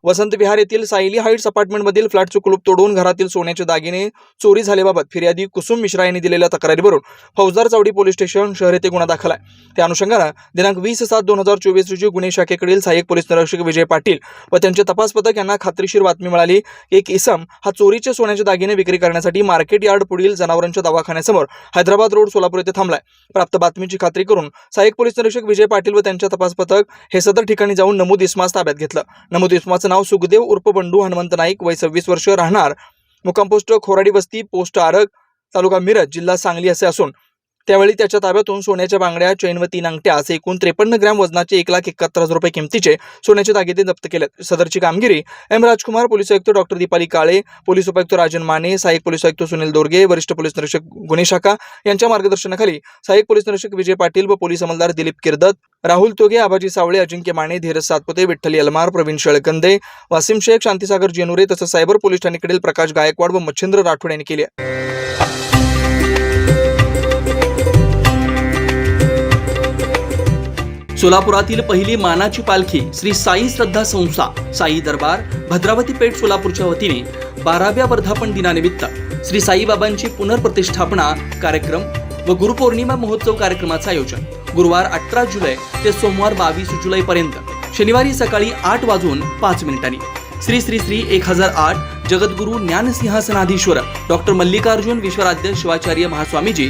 वसंत विहार येथील सायली हाईट्स अपार्टमेंटमधील फ्लॅटचे कुलूप तोडून घरातील सोन्याचे दागिने चोरी झाल्याबाबत फिर्यादी कुसुम मिश्रा यांनी दिलेल्या तक्रारीवरून फौजदार चावडी पोलीस स्टेशन शहर येथे गुन्हा दाखल आहे। त्या अनुषंगाने दिनांक 20/7/2024 रोजी गुन्हे शाखेकडील सहाय्यक पोलीस निरीक्षक विजय पाटील व त्यांचे तपास पथक यांना खात्रीशीर बातमी मिळाली की एक इसम हा चोरीचे सोन्याचे दागिने विक्री करण्यासाठी मार्केट यार्ड पुढील जनावरांच्या दवाखान्यासमोर हैदराबाद रोड सोलापूर येथे थांबलाय। प्राप्त बातमीची खात्री करून सहाय्यक पोलीस निरीक्षक विजय पाटील व त्यांच्या तपास पथक हे सदर ठिकाणी जाऊन नमूद इसमास ताब्यात घेतलं। नमूद इसमाचं नाव सुखदेव उर्फ बंडू हनुमंत नाईक, वय 26 वर्ष, राहणार मुक्काम पोस्ट खोराडी बस्ती, पोस्ट आरग, तालुका मिरज, जिल्हा सांगली असे असून त्यावेळी त्याच्या ताब्यातून सोन्याच्या बांगड्या, चैन व 3 अंगठ्या असे एकूण 53 ग्रॅम वजनाचे 1,71,000 रुपये किमतीचे सोन्याचे दागिने जप्त केलेत। सदरची कामगिरी एम राजकुमार, पोलीस आयुक्त डॉक्टर दीपाली काळे, पोलीस उपायुक्त राजन माने, सहाय्यक पोलीस आयुक्त सुनील दोरगे, वरिष्ठ पोलीस निरीक्षक गुन्हे शाखा यांच्या मार्गदर्शनाखाली सहाय्यक पोलीस निरीक्षक विजय पाटील व पोलीस अंमलदार दिलीप किर्दत, राहुल तोगे, आबाजी सावळे, अजिंक्य माने, धीरज सातपुते, विठ्ठल यलमार, प्रवीण शेळकंदे, वासिम शेख, शांतीसागर जेनुरे तसंच सायबर पोलीस ठाण्याकडील प्रकाश गायकवाड व मच्छिंद्र राठोड यांनी केली आहे। सोलापुरातील पहिली मानाची पालखी श्री साई श्रद्धा संस्था साई दरबार भद्रावती पेठ सोलापूरच्या वतीने 12व्या वर्धापन दिनानिमित्त श्री साईबाबांची पुनर्प्रतिष्ठापना कार्यक्रम व गुरुपौर्णिमा महोत्सव कार्यक्रमाचे आयोजन गुरुवार 18 जुलै ते सोमवार 22 जुलै पर्यंत शनिवारी सकाळी 8:05 श्री श्री श्री 1008 जगद्गुरु ज्ञानसिंहासनाधीश्वर डॉक्टर मल्लिकार्जुन विश्वराध्य शिवाचार्य महास्वामीजी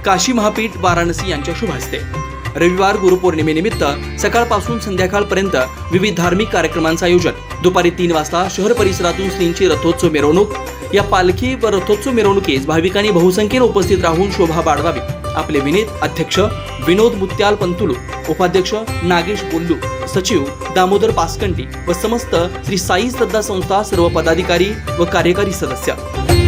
काशी महापीठ वाराणसी यांच्या शुभ हस्ते रविवार गुरुपौर्णिमेनिमित्त सकाळपासून संध्याकाळपर्यंत विविध धार्मिक कार्यक्रमांचे आयोजन दुपारी 3 वाजता शहर परिसरातून श्रींची रथोत्सव मिरवणूक। या पालखी व रथोत्सव मिरवणुकीस भाविकांनी बहुसंख्येने उपस्थित राहून शोभा बाळगावी। आपले विनीत अध्यक्ष विनोद मुत्याल पंतुलू, उपाध्यक्ष नागेश बोल्लू, सचिव दामोदर पासकंटी व समस्त श्री साई श्रद्धा संस्था सर्व पदाधिकारी व कार्यकारी सदस्य।